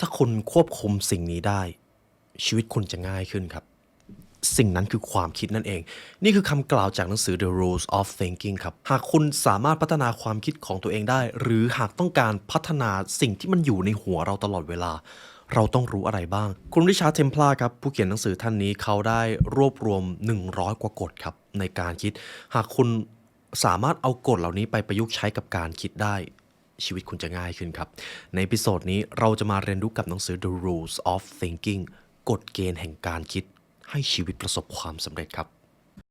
ถ้าคุณควบคุมสิ่งนี้ได้ชีวิตคุณจะง่ายขึ้นครับสิ่งนั้นคือความคิดนั่นเองนี่คือคำกล่าวจากหนังสือ The Rules of Thinking ครับหากคุณสามารถพัฒนาความคิดของตัวเองได้หรือหากต้องการพัฒนาสิ่งที่มันอยู่ในหัวเราตลอดเวลาเราต้องรู้อะไรบ้างคุณริชาร์ดเทมพลาร์ครับผู้เขียนหนังสือท่านนี้เขาได้รวบรวม100กว่ากฎครับในการคิดหากคุณสามารถเอากฎเหล่านี้ไปประยุกต์ใช้กับการคิดได้ชีวิตคุณจะง่ายขึ้นครับในเอพิโซดนี้เราจะมาเรียนรู้กับหนังสือ The Rules of Thinking กฎเกณฑ์แห่งการคิดให้ชีวิตประสบความสำเร็จครับ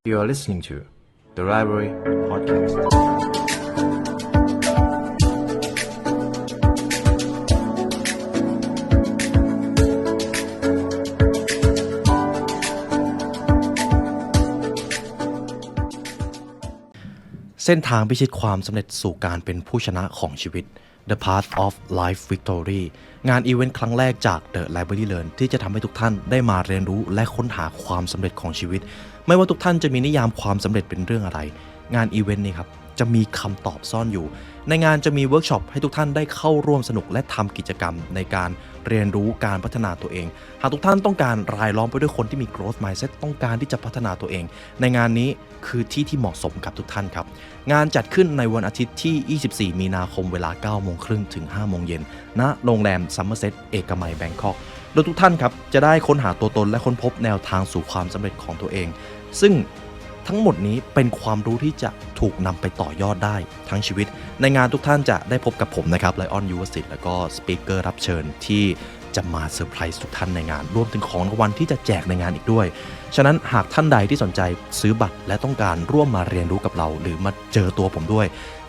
You are listening to The Library Podcast. เส้นทางพิชิตความสำเร็จสู่การเป็นผู้ชนะของชีวิต The Path of Life Victory งานอีเวนต์ครั้งแรกจาก The Library Learn ที่จะทำให้ทุกท่านได้มาเรียนรู้และค้นหาความสำเร็จของชีวิตไม่ว่าทุกท่านจะมีนิยามความสำเร็จเป็นเรื่องอะไรงานอีเวนต์นี้ครับจะมีคำตอบซ่อนอยู่ในงานจะมีเวิร์กช็อปให้ทุกท่านได้เข้าร่วมสนุกและทำกิจกรรมในการเรียนรู้การพัฒนาตัวเองหากทุกท่านต้องการรายล้อมไปด้วยคนที่มี growth mindset ต้องการที่จะพัฒนาตัวเองในงานนี้คือที่ที่เหมาะสมกับทุกท่านครับงานจัดขึ้นในวันอาทิตย์ที่24มีนาคมเวลา 9:30 นถึง 5:00 นณโรงแรมซัมเมอร์เซตเอกมัยแบงคอกโดยทุกท่านครับจะได้ค้นหาตัวตนและค้นพบแนวทางสู่ความสำเร็จของตัวเองซึ่งทั้งหมดนี้เป็นความรู้ที่จะถูกนำไปต่อยอดได้ทั้งชีวิตในงานทุกท่านจะได้พบกับผมนะครับไลออนยูวสิทธิ์แล้วก็สปีกเกอร์รับเชิญที่จะมาเซอร์ไพรส์ทุกท่านในงานรวมถึงของรางวัลที่จะแจกในงานอีกด้วยฉะนั้นหากท่านใดที่สนใจซื้อบัตรและต้องการร่วมมาเรียนรู้กับเราหรือมาเจอตัวผมด้วย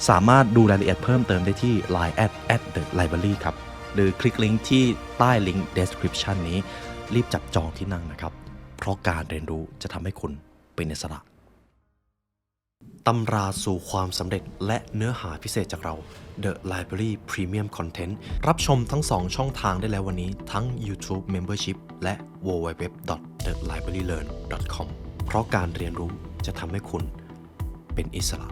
สามารถดูรายละเอียดเพิ่มเติมได้ที่ Line @the_library ครับหรือคลิกลิงก์ที่ใต้ลิงก์ description นี้รีบจับจองที่นั่งนะครับเพราะการเรียนรู้จะทำให้คุณเป็นอิสระตำราสู่ความสำเร็จและเนื้อหาพิเศษจากเรา The Library Premium Content รับชมทั้ง2ช่องทางได้แล้ววันนี้ทั้ง YouTube Membership และ www.thelibrarylearn.com เพราะการเรียนรู้จะทำให้คุณเป็นอิสระ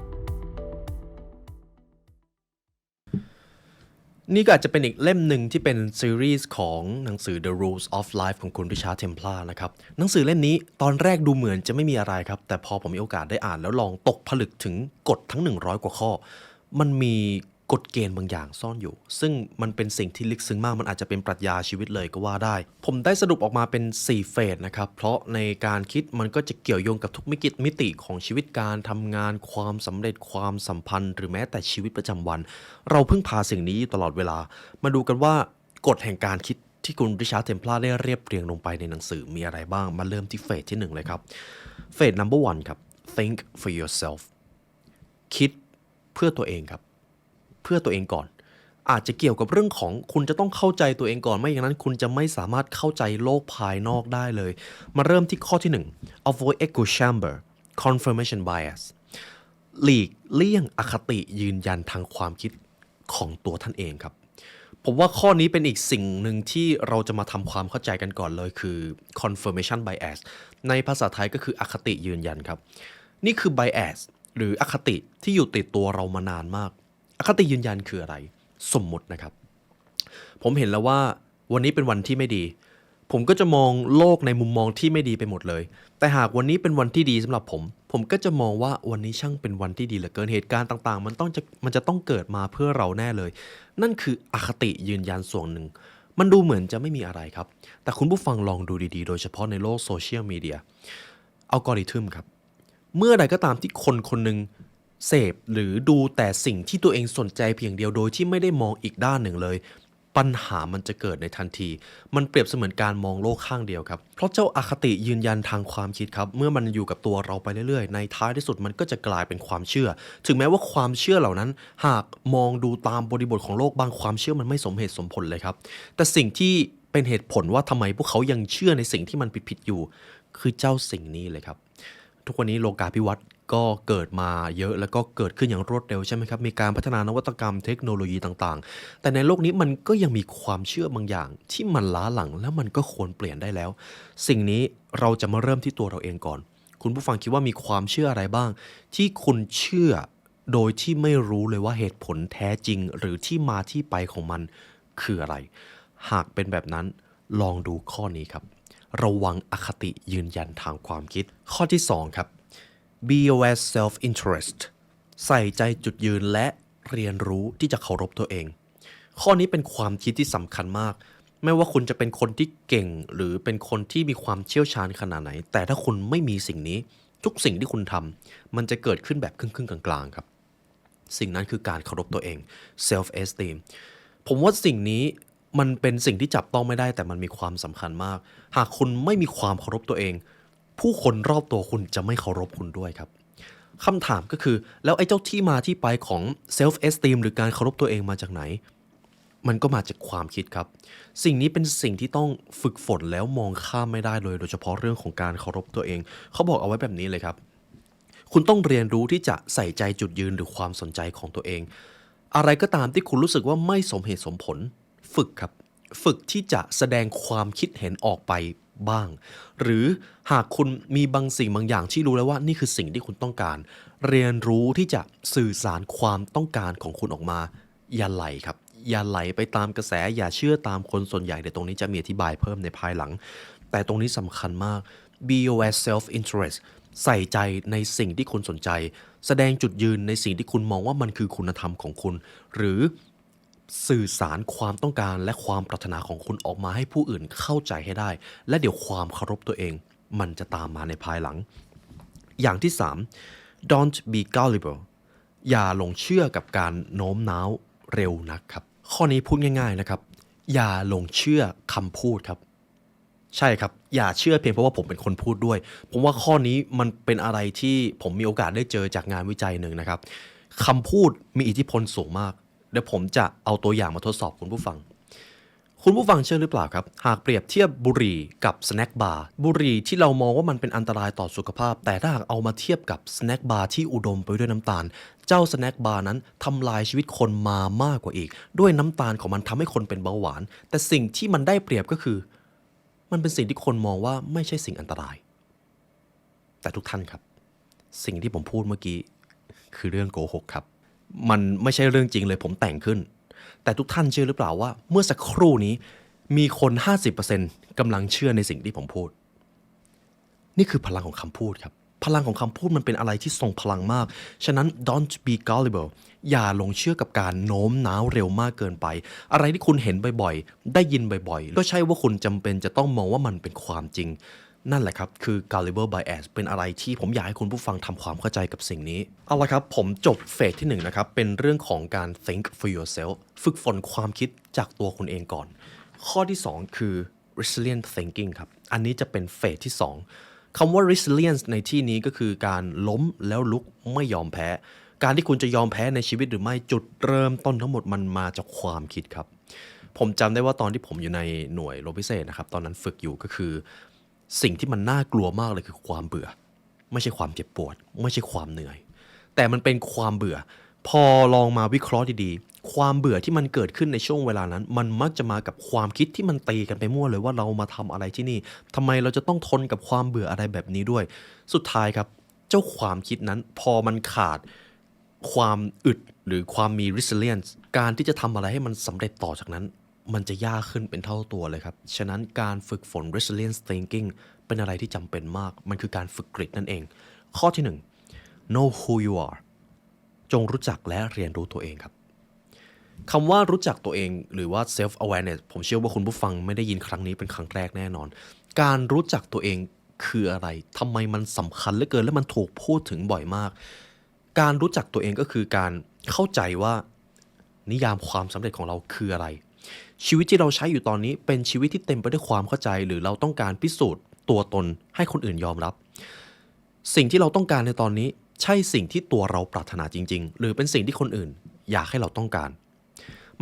นี่ก็อาจจะเป็นอีกเล่มหนึ่งที่เป็นซีรีส์ของหนังสือ The Rules of Life ของคุณริชาร์ดเทมพลาร์นะครับหนังสือเล่มนี้ตอนแรกดูเหมือนจะไม่มีอะไรครับแต่พอผมมีโอกาสได้อ่านแล้วลองตกผลึกถึงกฎทั้ง100กว่าข้อมันมีกฎเกณฑ์บางอย่างซ่อนอยู่ซึ่งมันเป็นสิ่งที่ลึกซึ้งมากมันอาจจะเป็นปรัชญาชีวิตเลยก็ว่าได้ผมได้สรุปออกมาเป็น4เฟสนะครับเพราะในการคิดมันก็จะเกี่ยวโยงกับทุกมิติของชีวิตการทำงานความสำเร็จความสัมพันธ์หรือแม้แต่ชีวิตประจำวันเราพึ่งพาสิ่งนี้ตลอดเวลามาดูกันว่ากฎแห่งการคิดที่คุณริชาร์ดเทมพลาร์ได้เรียบเรียงลงไปในหนังสือมีอะไรบ้างมาเริ่มที่เฟสที่1เลยครับเฟส number 1ครับ think for yourself คิดเพื่อตัวเองครับเพื่อตัวเองก่อนอาจจะเกี่ยวกับเรื่องของคุณจะต้องเข้าใจตัวเองก่อนไม่อย่างนั้นคุณจะไม่สามารถเข้าใจโลกภายนอกได้เลยมาเริ่มที่ข้อที่1 avoid echo chamber confirmation bias หลีกเลี่ยงอคติยืนยันทางความคิดของตัวท่านเองครับผมว่าข้อนี้เป็นอีกสิ่งหนึ่งที่เราจะมาทำความเข้าใจกันก่อนเลยคือ confirmation bias ในภาษาไทยก็คืออคติยืนยันครับนี่คือ bias หรืออคติที่อยู่ติดตัวเรามานานมากอคติยืนยันคืออะไรสมมุตินะครับผมเห็นแล้วว่าวันนี้เป็นวันที่ไม่ดีผมก็จะมองโลกในมุมมองที่ไม่ดีไปหมดเลยแต่หากวันนี้เป็นวันที่ดีสำหรับผมก็จะมองว่าวันนี้ช่างเป็นวันที่ดีเหลือเกินเหตุการณ์ต่างๆมันจะต้องเกิดมาเพื่อเราแน่เลยนั่นคืออคติยืนยันส่วนหนึ่งมันดูเหมือนจะไม่มีอะไรครับแต่คุณผู้ฟังลองดูดีๆโดยเฉพาะในโลกโซเชียลมีเดียอัลกอริทึมครับเมื่อใดก็ตามที่คนคนหนึ่งเสพหรือดูแต่สิ่งที่ตัวเองสนใจเพียงเดียวโดยที่ไม่ได้มองอีกด้านหนึ่งเลยปัญหามันจะเกิดในทันทีมันเปรียบเสมือนการมองโลกข้างเดียวครับเพราะเจ้าอคติยืนยันทางความคิดครับเมื่อมันอยู่กับตัวเราไปเรื่อยๆในท้ายที่สุดมันก็จะกลายเป็นความเชื่อถึงแม้ว่าความเชื่อเหล่านั้นหากมองดูตามบริบทของโลกบางความเชื่อมันไม่สมเหตุสมผลเลยครับแต่สิ่งที่เป็นเหตุผลว่าทำไมพวกเขายังเชื่อในสิ่งที่มันผิดๆอยู่คือเจ้าสิ่งนี้เลยครับทุกวันนี้โลกาภิวัตน์ก็เกิดมาเยอะแล้วก็เกิดขึ้นอย่างรวดเร็วใช่ไหมครับมีการพัฒนานวัตกรรมเทคโนโลยีต่างๆแต่ในโลกนี้มันก็ยังมีความเชื่อบางอย่างที่มันล้าหลังแล้วมันก็ควรเปลี่ยนได้แล้วสิ่งนี้เราจะมาเริ่มที่ตัวเราเองก่อนคุณผู้ฟังคิดว่ามีความเชื่ออะไรบ้างที่คุณเชื่อโดยที่ไม่รู้เลยว่าเหตุผลแท้จริงหรือที่มาที่ไปของมันคืออะไร หากเป็นแบบนั้นลองดูข้อนี้ครับระวังอคติยืนยันทางความคิดข้อที่2ครับ be aware self interest ใส่ใจจุดยืนและเรียนรู้ที่จะเคารพตัวเองข้อนี้เป็นความคิดที่สำคัญมากไม่ว่าคุณจะเป็นคนที่เก่งหรือเป็นคนที่มีความเชี่ยวชาญขนาดไหนแต่ถ้าคุณไม่มีสิ่งนี้ทุกสิ่งที่คุณทำมันจะเกิดขึ้นแบบครึ่งๆกลางๆครับสิ่งนั้นคือการเคารพตัวเอง self esteem ผมว่าสิ่งนี้มันเป็นสิ่งที่จับต้องไม่ได้แต่มันมีความสำคัญมากหากคุณไม่มีความเคารพตัวเองผู้คนรอบตัวคุณจะไม่เคารพคุณด้วยครับคำถามก็คือแล้วไอ้เจ้าที่มาที่ไปของ self esteem หรือการเคารพตัวเองมาจากไหนมันก็มาจากความคิดครับสิ่งนี้เป็นสิ่งที่ต้องฝึกฝนแล้วมองข้ามไม่ได้เลยโดยเฉพาะเรื่องของการเคารพตัวเองเขาบอกเอาไว้แบบนี้เลยครับคุณต้องเรียนรู้ที่จะใส่ใจจุดยืนหรือความสนใจของตัวเองอะไรก็ตามที่คุณรู้สึกว่าไม่สมเหตุสมผลฝึกครับฝึกที่จะแสดงความคิดเห็นออกไปบ้างหรือหากคุณมีบางสิ่งบางอย่างที่รู้แล้วว่านี่คือสิ่งที่คุณต้องการเรียนรู้ที่จะสื่อสารความต้องการของคุณออกมาอย่าไหลครับอย่าไหลไปตามกระแสอย่าเชื่อตามคนส่วนใหญ่เดี๋ยวตรงนี้จะมีอธิบายเพิ่มในภายหลังแต่ตรงนี้สำคัญมาก be aware self interest ใส่ใจในสิ่งที่คุณสนใจแสดงจุดยืนในสิ่งที่คุณมองว่ามันคือคุณธรรมของคุณหรือสื่อสารความต้องการและความปรารถนาของคุณออกมาให้ผู้อื่นเข้าใจให้ได้และเดี๋ยวความเคารพตัวเองมันจะตามมาในภายหลังอย่างที่3 don't be gullible อย่าหลงเชื่อกับการโน้มน้าวเร็วนักครับข้อนี้พูดง่ายๆนะครับอย่าหลงเชื่อคำพูดครับใช่ครับอย่าเชื่อเพียงเพราะว่าผมเป็นคนพูดด้วยผมว่าข้อนี้มันเป็นอะไรที่ผมมีโอกาสได้เจอจากงานวิจัยหนึ่งนะครับคำพูดมีอิทธิพลสูงมากเดี๋ยวผมจะเอาตัวอย่างมาทดสอบคุณผู้ฟังเชื่อหรือเปล่าครับหากเปรียบเทียบบุหรี่กับสแน็คบาร์บุหรี่ที่เรามองว่ามันเป็นอันตรายต่อสุขภาพแต่ถ้าหากเอามาเทียบกับสแน็คบาร์ที่อุดมไปด้วยน้ำตาลเจ้าสแน็คบาร์นั้นทำลายชีวิตคนมามากกว่าอีกด้วยน้ำตาลของมันทำให้คนเป็นเบาหวานแต่สิ่งที่มันได้เปรียบก็คือมันเป็นสิ่งที่คนมองว่าไม่ใช่สิ่งอันตรายแต่ทุกท่านครับสิ่งที่ผมพูดเมื่อกี้คือเรื่องโกหกครับมันไม่ใช่เรื่องจริงเลยผมแต่งขึ้นแต่ทุกท่านเชื่อหรือเปล่าว่าเมื่อสักครู่นี้มีคน 50% กำลังเชื่อในสิ่งที่ผมพูดนี่คือพลังของคำพูดครับพลังของคำพูดมันเป็นอะไรที่ทรงพลังมากฉะนั้น don't be gullible อย่าหลงเชื่อกับการโน้มน้าวเร็วมากเกินไปอะไรที่คุณเห็นบ่อยๆได้ยินบ่อยๆก็ใช่ว่าคุณจำเป็นจะต้องมองว่ามันเป็นความจริงนั่นแหละครับคือ gullible bias เป็นอะไรที่ผมอยากให้คุณผู้ฟังทำความเข้าใจกับสิ่งนี้เอาละครับผมจบเฟสที่1นะครับเป็นเรื่องของการ think for yourself ฝึกฝนความคิดจากตัวคุณเองก่อนข้อที่2คือ resilient thinking ครับอันนี้จะเป็นเฟสที่2คำว่า resilience ในที่นี้ก็คือการล้มแล้วลุกไม่ยอมแพ้การที่คุณจะยอมแพ้ในชีวิตหรือไม่จุดเริ่มต้นทั้งหมดมันมาจากความคิดครับผมจำได้ว่าตอนที่ผมอยู่ในหน่วยรบพิเศษนะครับตอนนั้นฝึกอยู่ก็คือสิ่งที่มันน่ากลัวมากเลยคือความเบื่อไม่ใช่ความเจ็บปวดไม่ใช่ความเหนื่อยแต่มันเป็นความเบื่อพอลองมาวิเคราะห์ดีๆความเบื่อที่มันเกิดขึ้นในช่วงเวลานั้นมันมักจะมากับความคิดที่มันตีกันไปมั่วเลยว่าเรามาทำอะไรที่นี่ทำไมเราจะต้องทนกับความเบื่ออะไรแบบนี้ด้วยสุดท้ายครับเจ้าความคิดนั้นพอมันขาดความอึดหรือความมี resilience การที่จะทำอะไรให้มันสำเร็จต่อจากนั้นมันจะยากขึ้นเป็นเท่าตัวเลยครับฉะนั้นการฝึกฝน resilience thinking เป็นอะไรที่จำเป็นมากมันคือการฝึกกริดนั่นเองข้อที่1 know who you are จงรู้จักและเรียนรู้ตัวเองครับคำว่ารู้จักตัวเองหรือว่า self awareness ผมเชื่อว่าคุณผู้ฟังไม่ได้ยินครั้งนี้เป็นครั้งแรกแน่นอนการรู้จักตัวเองคืออะไรทำไมมันสำคัญเหลือเกินและมันถูกพูดถึงบ่อยมากการรู้จักตัวเองก็คือการเข้าใจว่านิยามความสำเร็จของเราคืออะไรชีวิตที่เราใช้อยู่ตอนนี้เป็นชีวิตที่เต็มไปด้วยความเข้าใจหรือเราต้องการพิสูจน์ตัวตนให้คนอื่นยอมรับสิ่งที่เราต้องการในตอนนี้ใช่สิ่งที่ตัวเราปรารถนาจริงๆหรือเป็นสิ่งที่คนอื่นอยากให้เราต้องการ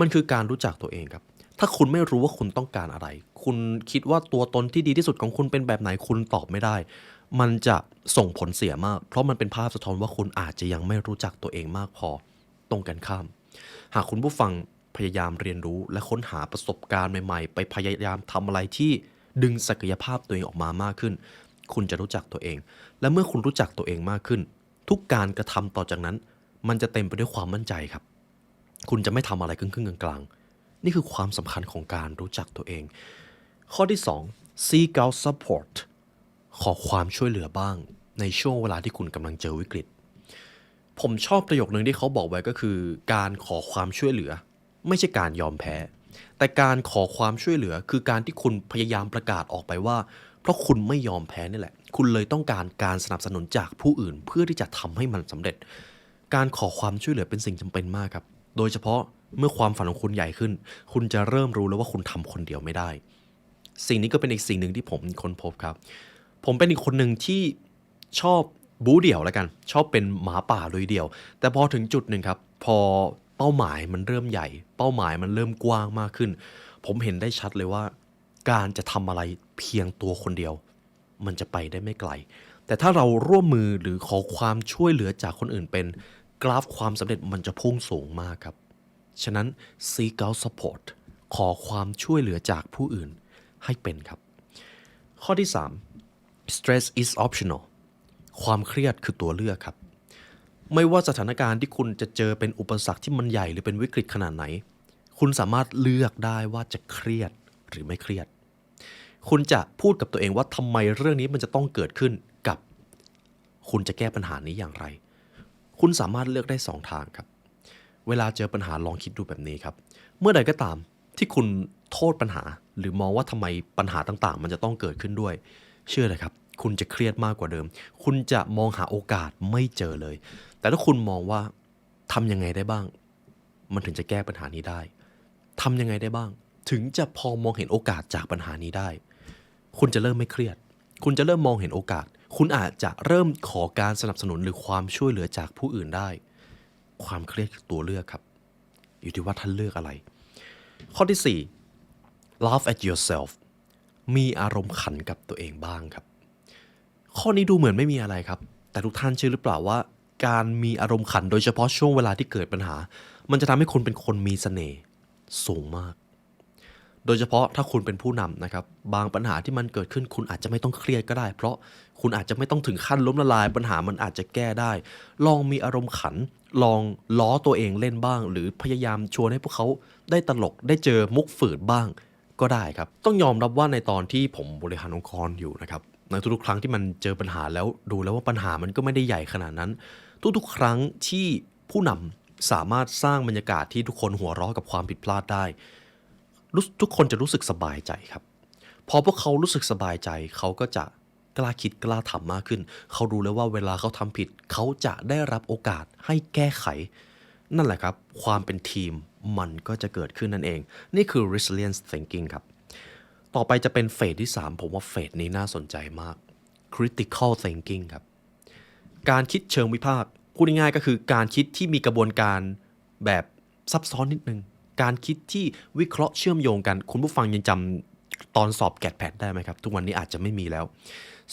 มันคือการรู้จักตัวเองครับถ้าคุณไม่รู้ว่าคุณต้องการอะไรคุณคิดว่าตัวตนที่ดีที่สุดของคุณเป็นแบบไหนคุณตอบไม่ได้มันจะส่งผลเสียมากเพราะมันเป็นภาพสะท้อนว่าคุณอาจจะยังไม่รู้จักตัวเองมากพอตรงกันข้ามหากคุณผู้ฟังพยายามเรียนรู้และค้นหาประสบการณ์ใหม่ๆไปพยายามทำอะไรที่ดึงศักยภาพตัวเองออกมามากขึ้นคุณจะรู้จักตัวเองและเมื่อคุณรู้จักตัวเองมากขึ้นทุกการกระทำต่อจากนั้นมันจะเต็มไปด้วยความมั่นใจครับคุณจะไม่ทำอะไรครึ่งๆกลาง นี่คือความสำคัญของการรู้จักตัวเอง ข้อที่ 2 seek out support ขอความช่วยเหลือบ้างในช่วงเวลาที่คุณกำลังเจอวิกฤต ผมชอบประโยคนึงที่เขาบอกไว้ก็คือการขอความช่วยเหลือไม่ใช่การยอมแพ้แต่การขอความช่วยเหลือคือการที่คุณพยายามประกาศออกไปว่าเพราะคุณไม่ยอมแพ้นี่แหละคุณเลยต้องการการสนับสนุนจากผู้อื่นเพื่อที่จะทำให้มันสำเร็จการขอความช่วยเหลือเป็นสิ่งจำเป็นมากครับโดยเฉพาะเมื่อความฝันของคุณใหญ่ขึ้นคุณจะเริ่มรู้แล้วว่าคุณทำคนเดียวไม่ได้สิ่งนี้ก็เป็นอีกสิ่งหนึ่งที่ผมค้นพบครับผมเป็นอีกคนหนึ่งที่ชอบบู๊เดี่ยวแล้วกันชอบเป็นหมาป่าลุยเดี่ยวแต่พอถึงจุดหนึ่งครับพอเป้าหมายมันเริ่มใหญ่เป้าหมายมันเริ่มกว้างมากขึ้นผมเห็นได้ชัดเลยว่าการจะทำอะไรเพียงตัวคนเดียวมันจะไปได้ไม่ไกลแต่ถ้าเราร่วมมือหรือขอความช่วยเหลือจากคนอื่นเป็นกราฟความสำเร็จมันจะพุ่งสูงมากครับฉะนั้น seek out support ขอความช่วยเหลือจากผู้อื่นให้เป็นครับข้อที่ 3 stress is optional ความเครียดคือตัวเลือกครับไม่ว่าสถานการณ์ที่คุณจะเจอเป็นอุปสรรคที่มันใหญ่หรือเป็นวิกฤตขนาดไหนคุณสามารถเลือกได้ว่าจะเครียดหรือไม่เครียดคุณจะพูดกับตัวเองว่าทำไมเรื่องนี้มันจะต้องเกิดขึ้นกับคุณจะแก้ปัญหานี้อย่างไรคุณสามารถเลือกได้2 ทางครับเวลาเจอปัญหาลองคิดดูแบบนี้ครับเมื่อใดก็ตามที่คุณโทษปัญหาหรือมองว่าทำไมปัญหาต่างๆมันจะต้องเกิดขึ้นด้วยเชื่อเลยครับคุณจะเครียดมากกว่าเดิมคุณจะมองหาโอกาสไม่เจอเลยแต่ถ้าคุณมองว่าทำยังไงได้บ้างมันถึงจะแก้ปัญหานี้ได้ทำยังไงได้บ้างถึงจะพอมองเห็นโอกาสจากปัญหานี้ได้คุณจะเริ่มไม่เครียดคุณจะเริ่มมองเห็นโอกาสคุณอาจจะเริ่มขอการสนับสนุนหรือความช่วยเหลือจากผู้อื่นได้ความเครียดคือตัวเลือกครับอยู่ที่ว่าท่านเลือกอะไรข้อที่ 4 laugh at yourself มีอารมณ์ขันกับตัวเองบ้างครับข้อนี้ดูเหมือนไม่มีอะไรครับแต่ทุกท่านเชื่อหรือเปล่าว่าการมีอารมณ์ขันโดยเฉพาะช่วงเวลาที่เกิดปัญหามันจะทำให้คุณเป็นคนมีเสน่ห์สูงมากโดยเฉพาะถ้าคุณเป็นผู้นำนะครับบางปัญหาที่มันเกิดขึ้นคุณอาจจะไม่ต้องเครียดก็ได้เพราะคุณอาจจะไม่ต้องถึงขั้นล้มละลายปัญหามันอาจจะแก้ได้ลองมีอารมณ์ขันลองล้อตัวเองเล่นบ้างหรือพยายามชวนให้พวกเขาได้ตลกได้เจอมุกฝืดบ้างก็ได้ครับต้องยอมรับว่าในตอนที่ผมบริหารองค์กรอยู่นะครับในทุกๆครั้งที่มันเจอปัญหาแล้วดูแล้วว่าปัญหามันก็ไม่ได้ใหญ่ขนาดนั้นทุกๆครั้งที่ผู้นำสามารถสร้างบรรยากาศที่ทุกคนหัวเราะกับความผิดพลาดได้ทุกคนจะรู้สึกสบายใจครับพอพวกเขารู้สึกสบายใจเขาก็จะกล้าคิดกล้าทำมากขึ้นเขารู้แล้วว่าเวลาเขาทำผิดเขาจะได้รับโอกาสให้แก้ไขนั่นแหละครับความเป็นทีมมันก็จะเกิดขึ้นนั่นเองนี่คือ resilience thinking ครับต่อไปจะเป็นเฟสที่ 3ผมว่าเฟสนี้น่าสนใจมาก critical thinking ครับการคิดเชิงวิพากษ์พูดง่ายๆก็คือการคิดที่มีกระบวนการแบบซับซ้อนนิดนึงการคิดที่วิเคราะห์เชื่อมโยงกันคุณผู้ฟังยังจำตอนสอบแกดแพดได้ไหมครับทุกวันนี้อาจจะไม่มีแล้ว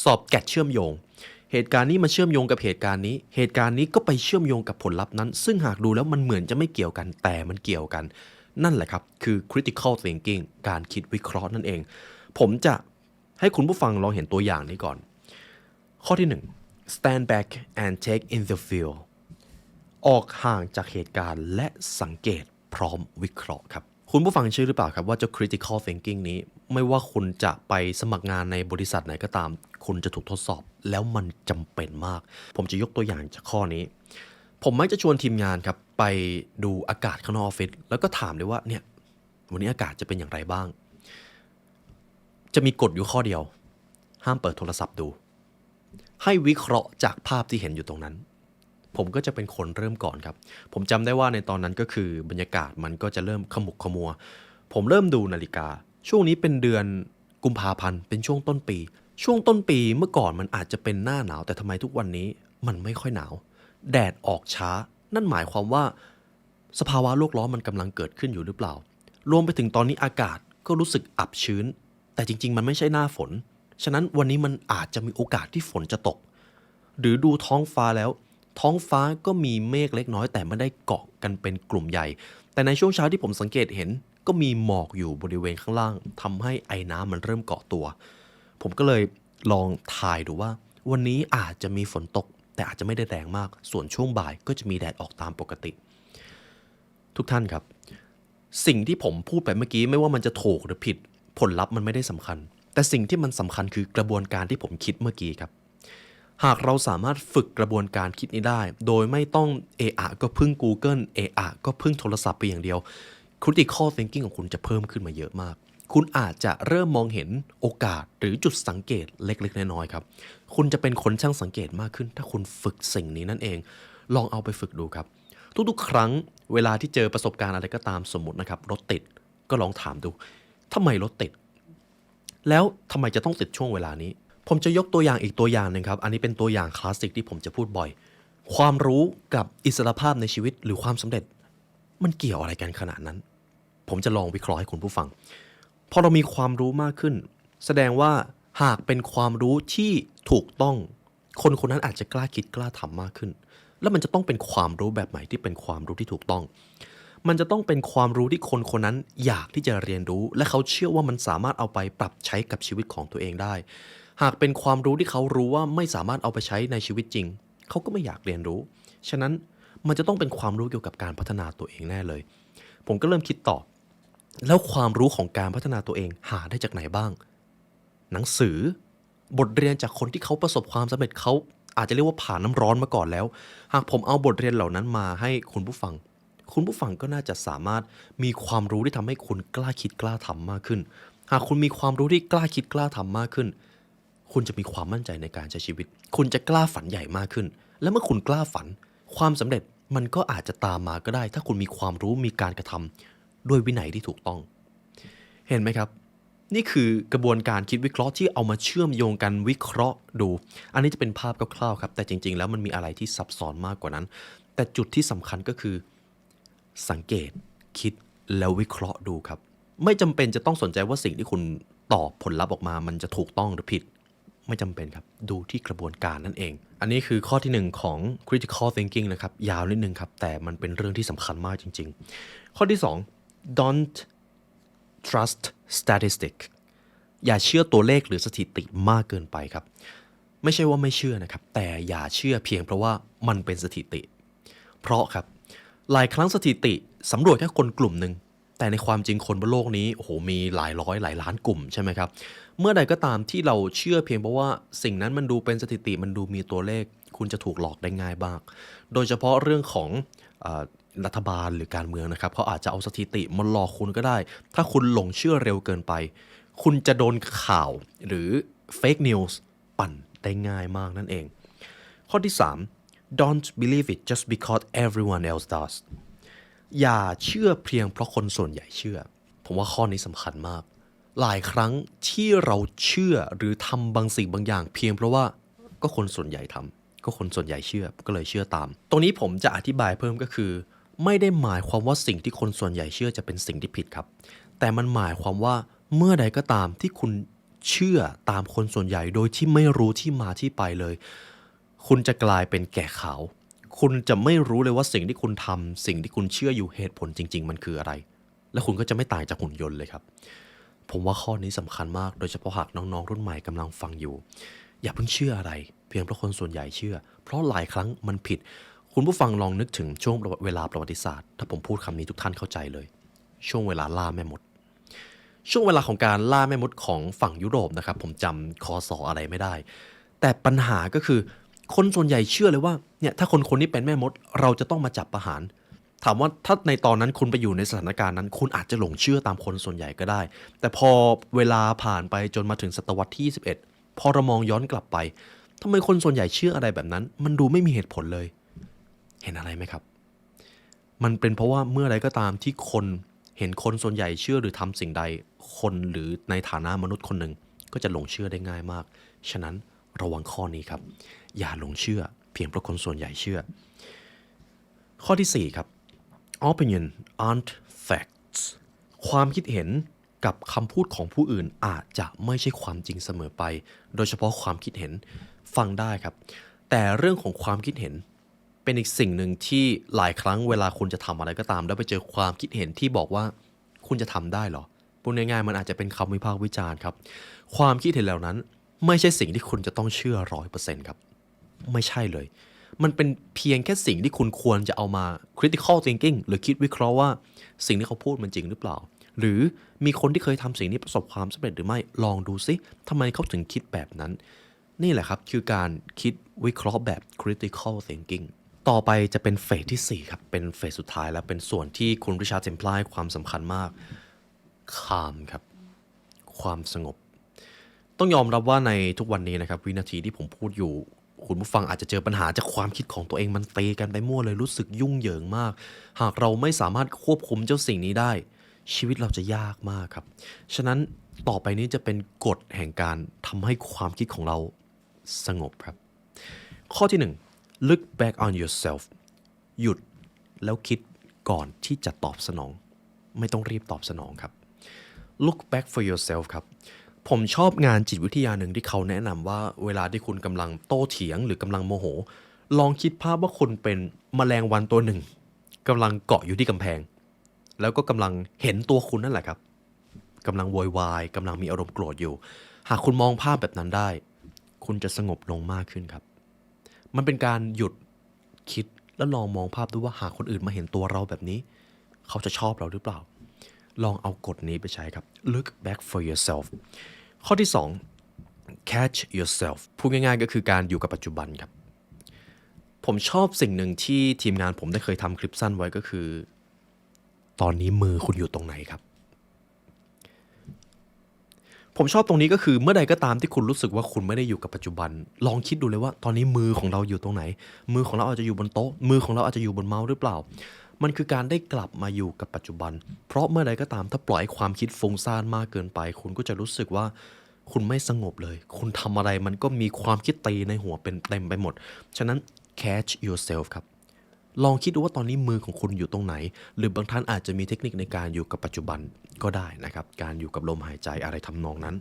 สอบแกดเชื่อมโยงเหตุการณ์นี้มาเชื่อมโยงกับเหตุการณ์นี้เหตุการณ์นี้ก็ไปเชื่อมโยงกับผลลัพธ์นั้นซึ่งหากดูแล้วมันเหมือนจะไม่เกี่ยวกันแต่มันเกี่ยวกันนั่นแหละครับคือ critical thinking การคิดวิเคราะห์นั่นเองผมจะให้คุณผู้ฟังลองเห็นตัวอย่างนี้ก่อนข้อที่ 1 stand back and take in the field ออกห่างจากเหตุการณ์และสังเกตพร้อมวิเคราะห์ครับคุณผู้ฟังเชื่อหรือเปล่าครับว่าเจ้า critical thinking นี้ไม่ว่าคุณจะไปสมัครงานในบริษัทไหนก็ตามคุณจะถูกทดสอบแล้วมันจำเป็นมากผมจะยกตัวอย่างจากข้อนี้ผมมักจะชวนทีมงานครับไปดูอากาศข้างนอกออฟฟิศแล้วก็ถามเลยว่าเนี่ยวันนี้อากาศจะเป็นอย่างไรบ้างจะมีกฎอยู่ข้อเดียวห้ามเปิดโทรศัพท์ดูให้วิเคราะห์จากภาพที่เห็นอยู่ตรงนั้นผมก็จะเป็นคนเริ่มก่อนครับผมจำได้ว่าในตอนนั้นก็คือบรรยากาศมันก็จะเริ่มขมุกขมัวผมเริ่มดูนาฬิกาช่วงนี้เป็นเดือนกุมภาพันธ์เป็นช่วงต้นปีช่วงต้นปีเมื่อก่อนมันอาจจะเป็นหน้าหนาวแต่ทำไมทุกวันนี้มันไม่ค่อยหนาวแดดออกช้านั่นหมายความว่าสภาวะโลกร้อนมันกำลังเกิดขึ้นอยู่หรือเปล่ารวมไปถึงตอนนี้อากาศก็รู้สึกอับชื้นแต่จริงๆมันไม่ใช่หน้าฝนฉะนั้นวันนี้มันอาจจะมีโอกาสที่ฝนจะตกหรือดูท้องฟ้าแล้วท้องฟ้าก็มีเมฆเล็กน้อยแต่ไม่ได้เกาะกันเป็นกลุ่มใหญ่แต่ในช่วงเช้าที่ผมสังเกตเห็นก็มีหมอกอยู่บริเวณข้างล่างทำให้ไอน้ำมันเริ่มเกาะตัวผมก็เลยลองทายดูว่าวันนี้อาจจะมีฝนตกแต่อาจจะไม่ได้แรงมากส่วนช่วงบ่ายก็จะมีแดดออกตามปกติทุกท่านครับ สิ่งที่ผมพูดไปเมื่อกี้ไม่ว่ามันจะถูกหรือผิดผลลัพธ์มันไม่ได้สำคัญแต่สิ่งที่มันสำคัญคือกระบวนการที่ผมคิดเมื่อกี้ครับหากเราสามารถฝึกกระบวนการคิดนี้ได้โดยไม่ต้องเอะอะก็พึ่ง Google เอะอะก็พึ่งโทรศัพท์ไปอย่างเดียว critical thinking ของคุณจะเพิ่มขึ้นมาเยอะมากคุณอาจจะเริ่มมองเห็นโอกาสหรือจุดสังเกตเล็กๆน้อยๆครับคุณจะเป็นคนช่างสังเกตมากขึ้นถ้าคุณฝึกสิ่งนี้นั่นเองลองเอาไปฝึกดูครับทุกๆครั้งเวลาที่เจอประสบการณ์อะไรก็ตามสมมุตินะครับรถติดก็ลองถามดูทำไมรถติดแล้วทำไมจะต้องติดช่วงเวลานี้ผมจะยกตัวอย่างอีกตัวอย่างหนึ่งครับอันนี้เป็นตัวอย่างคลาสสิกที่ผมจะพูดบ่อยความรู้กับอิสรภาพในชีวิตหรือความสำเร็จมันเกี่ยวอะไรกันขนาดนั้นผมจะลองวิเคราะห์ให้คุณผู้ฟังพอเรามีความรู้มากขึ้นแสดงว่าหากเป็นความรู้ที่ถูกต้องคนคนนั้นอาจจะกล้าคิดกล้าทำมากขึ้นแล้วมันจะต้องเป็นความรู้แบบไหนที่เป็นความรู้ที่ถูกต้องมันจะต้องเป็นความรู้ที่คนคนนั้นอยากที่จะเรียนรู้และเขาเชื่อว่ามันสามารถเอาไปปรับใช้กับชีวิตของตัวเองได้หากเป็นความรู้ที่เขารู้ว่าไม่สามารถเอาไปใช้ในชีวิตจริงเขาก็ไม่อยากเรียนรู้ฉะนั้นมันจะต้องเป็นความรู้เกี่ยวกับการพัฒนาตัวเองแน่เลยผมก็เริ่มคิดต่อแล้วความรู้ของการพัฒนาตัวเองหาได้จากไหนบ้างหนังสือบทเรียนจากคนที่เขาประสบความสำเร็จเขาอาจจะเรียกว่าผ่านน้ำร้อนมาก่อนแล้วหากผมเอาบทเรียนเหล่านั้นมาให้คุณผู้ฟังก็น่าจะสามารถมีความรู้ที่ทำให้คุณกล้าคิดกล้าทำมากขึ้นหากคุณมีความรู้ที่กล้าคิดกล้าทำมากขึ้นคุณจะมีความมั่นใจในการใช้ชีวิตคุณจะกล้าฝันใหญ่มากขึ้นและเมื่อคุณกล้าฝันความสำเร็จมันก็อาจจะตามมาก็ได้ถ้าคุณมีความรู้มีการกระทำด้วยวินัยที่ถูกต้องเห็นไหมครับนี่คือกระบวนการคิดวิเคราะห์ที่เอามาเชื่อมโยงกันวิเคราะห์ดูอันนี้จะเป็นภาพคร่าวๆครับแต่จริงๆแล้วมันมีอะไรที่ซับซ้อนมากกว่านั้นแต่จุดที่สำคัญก็คือสังเกตคิดแล้ววิเคราะห์ดูครับไม่จำเป็นจะต้องสนใจว่าสิ่งที่คุณตอบผลลัพธ์ออกมามันจะถูกต้องหรือผิดไม่จำเป็นครับดูที่กระบวนการนั่นเองอันนี้คือข้อที่1ของ critical thinking นะครับยาวนิดนึงครับแต่มันเป็นเรื่องที่สำคัญมากจริงๆข้อที่2 don't trust statistic อย่าเชื่อตัวเลขหรือสถิติมากเกินไปครับไม่ใช่ว่าไม่เชื่อนะครับแต่อย่าเชื่อเพียงเพราะว่ามันเป็นสถิติเพราะครับหลายครั้งสถิติสำรวจแค่คนกลุ่มหนึ่งแต่ในความจริงคนบนโลกนี้โอ้โหมีหลายร้อยหลายล้านกลุ่มใช่ไหมครับเมื่อใดก็ตามที่เราเชื่อเพียงเพราะว่าสิ่งนั้นมันดูเป็นสถิติมันดูมีตัวเลขคุณจะถูกหลอกได้ง่ายบ้างโดยเฉพาะเรื่องของรัฐบาลหรือการเมืองนะครับเขาอาจจะเอาสถิติมาหลอกคุณก็ได้ถ้าคุณหลงเชื่อเร็วเกินไปคุณจะโดนข่าวหรือ fake news ปั่นได้ง่ายมากนั่นเองข้อที่3 don't believe it just because everyone else does อย่าเชื่อเพียงเพราะคนส่วนใหญ่เชื่อผมว่าข้อนี้สำคัญมากหลายครั้งที่เราเชื่อหรือทำบางสิ่งบางอย่างเพียงเพราะว่าก็คนส่วนใหญ่ทำก็คนส่วนใหญ่เชื่อก็เลยเชื่อตามตรงนี้ผมจะอธิบายเพิ่มก็คือไม่ได้หมายความว่าสิ่งที่คนส่วนใหญ่เชื่อจะเป็นสิ่งที่ผิดครับแต่มันหมายความว่าเมื่อใดก็ตามที่คุณเชื่อตามคนส่วนใหญ่โดยที่ไม่รู้ที่มาที่ไปเลยคุณจะกลายเป็นแก่ขาวคุณจะไม่รู้เลยว่าสิ่งที่คุณทำสิ่งที่คุณเชื่ออยู่เหตุผลจริงๆมันคืออะไรและคุณก็จะไม่ต่างจากหุ่นยนต์เลยครับผมว่าข้อนี้สำคัญมากโดยเฉพาะหากน้องๆรุ่นใหม่กำลังฟังอยู่อย่าเพิ่งเชื่ออะไรเพียงเพราะคนส่วนใหญ่เชื่อเพราะหลายครั้งมันผิดคุณผู้ฟังลองนึกถึงช่วงเวลาประวัติศาสตร์ถ้าผมพูดคำนี้ทุกท่านเข้าใจเลยช่วงเวลาล่าแม่มดช่วงเวลาของการล่าแม่มดของฝั่งยุโรปนะครับผมจำคศอะไรไม่ได้แต่ปัญหาก็คือคนส่วนใหญ่เชื่อเลยว่าเนี่ยถ้าคนนี้เป็นแม่มดเราจะต้องมาจับประหารถามว่าถ้าในตอนนั้นคุณไปอยู่ในสถานการณ์นั้นคุณอาจจะหลงเชื่อตามคนส่วนใหญ่ก็ได้แต่พอเวลาผ่านไปจนมาถึงศตวรรษที่21พอเรามองย้อนกลับไปทำไมคนส่วนใหญ่เชื่ออะไรแบบนั้นมันดูไม่มีเหตุผลเลยเห็นอะไรไหมครับมันเป็นเพราะว่าเมื่อไรก็ตามที่คนเห็นคนส่วนใหญ่เชื่อหรือทำสิ่งใดคนหรือในฐานะมนุษย์คนหนึ่งก็จะหลงเชื่อได้ง่ายมากฉะนั้นระวังข้อนี้ครับอย่าหลงเชื่อเพียงเพราะคนส่วนใหญ่เชื่อข้อที่4ครับ opinion aren't facts ความคิดเห็นกับคำพูดของผู้อื่นอาจจะไม่ใช่ความจริงเสมอไปโดยเฉพาะความคิดเห็นฟังได้ครับแต่เรื่องของความคิดเห็นเป็นอีกสิ่งหนึ่งที่หลายครั้งเวลาคุณจะทำอะไรก็ตามแล้วไปเจอความคิดเห็นที่บอกว่าคุณจะทำได้เหรอพูดง่ายๆมันอาจจะเป็นคำวิพากษ์วิจารณ์ครับความคิดเห็นเหล่านั้นไม่ใช่สิ่งที่คุณจะต้องเชื่อ 100% ครับไม่ใช่เลย มันเป็นเพียงแค่สิ่งที่คุณควรจะเอามา critical thinking หรือคิดวิเคราะห์ว่าสิ่งที่เขาพูดมันจริงหรือเปล่าหรือมีคนที่เคยทำสิ่งนี้ประสบความสำเร็จหรือไม่ลองดูซิทำไมเขาถึงคิดแบบนั้นนี่แหละครับคือการคิดวิเคราะห์แบบ critical thinking ต่อไปจะเป็นเฟสที่4ครับเป็นเฟสสุดท้ายและเป็นส่วนที่คุณริชาร์ด เทมพลาร์ให้ความสำคัญมาก calm ครับความสงบต้องยอมรับว่าในทุกวันนี้นะครับวินาทีที่ผมพูดอยู่คุณผู้ฟังอาจจะเจอปัญหาจากความคิดของตัวเองมันตีกันไปมั่วเลยรู้สึกยุ่งเหยิงมากหากเราไม่สามารถควบคุมเจ้าสิ่งนี้ได้ชีวิตเราจะยากมากครับฉะนั้นต่อไปนี้จะเป็นกฎแห่งการทำให้ความคิดของเราสงบครับข้อที่1 look back on yourself หยุดแล้วคิดก่อนที่จะตอบสนองไม่ต้องรีบตอบสนองครับ look back for yourself ครับผมชอบงานจิตวิทยาหนึ่งที่เขาแนะนำว่าเวลาที่คุณกำลังโต้เถียงหรือกำลังโมโหลองคิดภาพว่าคุณเป็นแมลงวันตัวหนึ่งกำลังเกาะอยู่ที่กำแพงแล้วก็กำลังเห็นตัวคุณนั่นแหละครับกำลังโวยวายกำลังมีอารมณ์โกรธอยู่หากคุณมองภาพแบบนั้นได้คุณจะสงบลงมากขึ้นครับมันเป็นการหยุดคิดแล้วลองมองภาพดูว่าหากคนอื่นมาเห็นตัวเราแบบนี้เขาจะชอบเราหรือเปล่าลองเอากฎนี้ไปใช้ครับ look back for yourself ข้อที่2 catch yourself พูดง่ายๆก็คือการอยู่กับปัจจุบันครับผมชอบสิ่งหนึ่งที่ทีมงานผมได้เคยทำคลิปสั้นไว้ก็คือตอนนี้มือคุณอยู่ตรงไหนครับผมชอบตรงนี้ก็คือเมื่อใดก็ตามที่คุณรู้สึกว่าคุณไม่ได้อยู่กับปัจจุบันลองคิดดูเลยว่าตอนนี้มือของเราอยู่ตรงไหนมือของเราอาจจะอยู่บนโต๊ะมือของเราอาจจะอยู่บนเมาส์หรือเปล่ามันคือการได้กลับมาอยู่กับปัจจุบันเพราะเมื่อใดก็ตามถ้าปล่อยความคิดฟุ้งซ่านมากเกินไปคุณก็จะรู้สึกว่าคุณไม่สงบเลยคุณทำอะไรมันก็มีความคิดตีในหัวเป็นเต็มไปหมดฉะนั้น catch yourself ครับลองคิดดูว่าตอนนี้มือของคุณอยู่ตรงไหนหรือบางท่านอาจจะมีเทคนิคในการอยู่กับปัจจุบันก็ได้นะครับการอยู่กับลมหายใจอะไรทำนองนั้น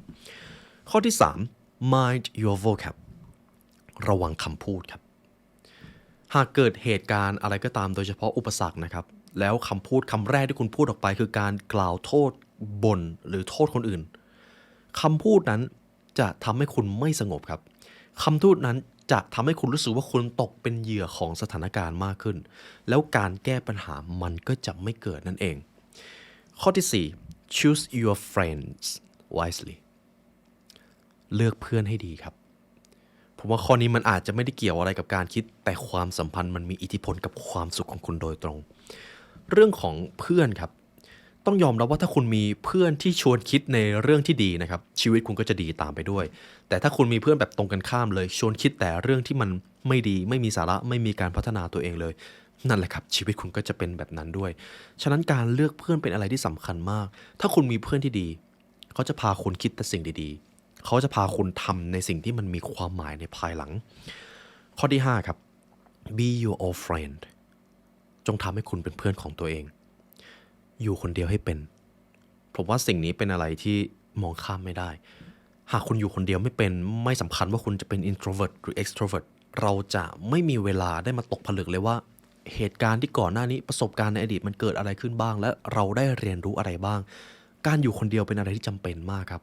ข้อที่3 mind your vocab ระวังคำพูดครับหากเกิดเหตุการณ์อะไรก็ตามโดยเฉพาะอุปสรรคนะครับแล้วคำพูดคำแรกที่คุณพูดออกไปคือการกล่าวโทษบ่นหรือโทษคนอื่นคำพูดนั้นจะทำให้คุณไม่สงบครับคำพูดนั้นจะทำให้คุณรู้สึกว่าคุณตกเป็นเหยื่อของสถานการณ์มากขึ้นแล้วการแก้ปัญหามันก็จะไม่เกิดนั่นเองข้อที่4 choose your friends wisely เลือกเพื่อนให้ดีครับผมว่าข้อนี้มันอาจจะไม่ได้เกี่ยวอะไรกับการคิดแต่ความสัมพันธ์มันมีอิทธิพลกับความสุขของคุณโดยตรงเรื่องของเพื่อนครับต้องยอมรับว่าถ้าคุณมีเพื่อนที่ชวนคิดในเรื่องที่ดีนะครับชีวิตคุณก็จะดีตามไปด้วยแต่ถ้าคุณมีเพื่อนแบบตรงกันข้ามเลยชวนคิดแต่เรื่องที่มันไม่ดีไม่มีสาระไม่มีการพัฒนาตัวเองเลยนั่นแหละครับชีวิตคุณก็จะเป็นแบบนั้นด้วยฉะนั้นการเลือกเพื่อนเป็นอะไรที่สำคัญมากถ้าคุณมีเพื่อนที่ดีเขาจะพาคุณคิดแต่สิ่งดีๆเขาจะพาคุณทำในสิ่งที่มันมีความหมายในภายหลังข้อที่5ครับ be your own friend จงทำให้คุณเป็นเพื่อนของตัวเองอยู่คนเดียวให้เป็นผมว่าสิ่งนี้เป็นอะไรที่มองข้ามไม่ได้หากคุณอยู่คนเดียวไม่เป็นไม่สำคัญว่าคุณจะเป็น introvert หรือ extrovert เราจะไม่มีเวลาได้มาตกผลึกเลยว่าเหตุการณ์ที่ก่อนหน้านี้ประสบการณ์ในอดีตมันเกิดอะไรขึ้นบ้างและเราได้เรียนรู้อะไรบ้างการอยู่คนเดียวเป็นอะไรที่จำเป็นมากครับ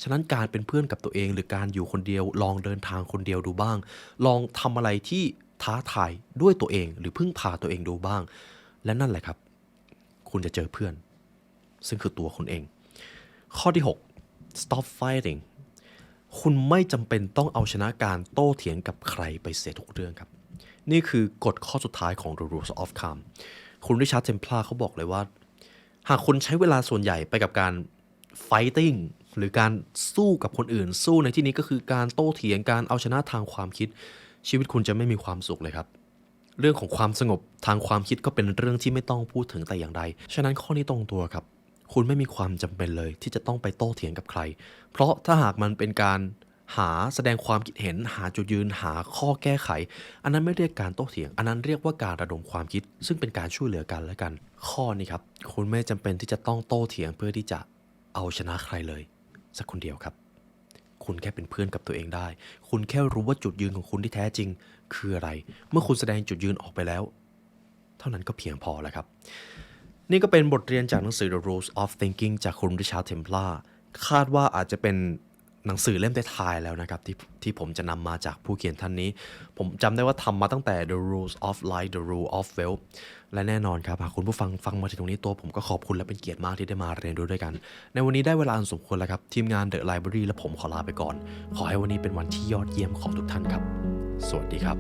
ฉะนั้นการเป็นเพื่อนกับตัวเองหรือการอยู่คนเดียวลองเดินทางคนเดียวดูบ้างลองทำอะไรที่ท้าทายด้วยตัวเองหรือพึ่งพาตัวเองดูบ้างและนั่นแหละครับคุณจะเจอเพื่อนซึ่งคือตัวคุณเองข้อที่6 stop fighting คุณไม่จำเป็นต้องเอาชนะการโต้เถียงกับใครไปเสียทุกเรื่องครับนี่คือกฎข้อสุดท้ายของ The Rules of Calm คุณริชาร์ด เทมพลาร์เขาบอกเลยว่าหากคุณใช้เวลาส่วนใหญ่ไปกับการ fighting หรือการสู้กับคนอื่นสู้ในที่นี้ก็คือการโต้เถียงการเอาชนะทางความคิดชีวิตคุณจะไม่มีความสุขเลยครับเรื่องของความสงบทางความคิดก็เป็นเรื่องที่ไม่ต้องพูดถึงแต่อย่างใดฉะนั้นข้อนี้ตรงตัวครับคุณไม่มีความจำเป็นเลยที่จะต้องไปโต้เถียงกับใครเพราะถ้าหากมันเป็นการหาแสดงความคิดเห็นหาจุดยืนหาข้อแก้ไขอันนั้นไม่เรียกการโต้เถียงอันนั้นเรียกว่าการระดมความคิดซึ่งเป็นการช่วยเหลือกันและกันข้อนี้ครับคุณไม่จำเป็นที่จะต้องโต้เถียงเพื่อที่จะเอาชนะใครเลยสักคนเดียวครับคุณแค่เป็นเพื่อนกับตัวเองได้คุณแค่รู้ว่าจุดยืนของคุณที่แท้จริงคืออะไรเมื่อคุณแสดงจุดยืนออกไปแล้วเท่านั้นก็เพียงพอแล้วครับนี่ก็เป็นบทเรียนจากหนังสือ The Rules of Thinking จากคุณริชาร์ด เทมพลาร์คาดว่าอาจจะเป็น หนังสือเล่มท้ายๆแล้วนะครับที่ผมจะนำมาจากผู้เขียนท่านนี้ผมจำได้ว่าทำมาตั้งแต่ The Rules of Life The Rule of Wealth และแน่นอนครับหากคุณผู้ฟังมาถึงตรงนี้ตัวผมก็ขอบคุณและเป็นเกียรติมากที่ได้มาเรียนรู้ด้วยกันในวันนี้ได้เวลาอันสมควรแล้วครับทีมงาน The Library และผมขอลาไปก่อนขอให้วันนี้เป็นวันที่ยอดเยี่ยมของทุกท่านครับสวัสดีครับ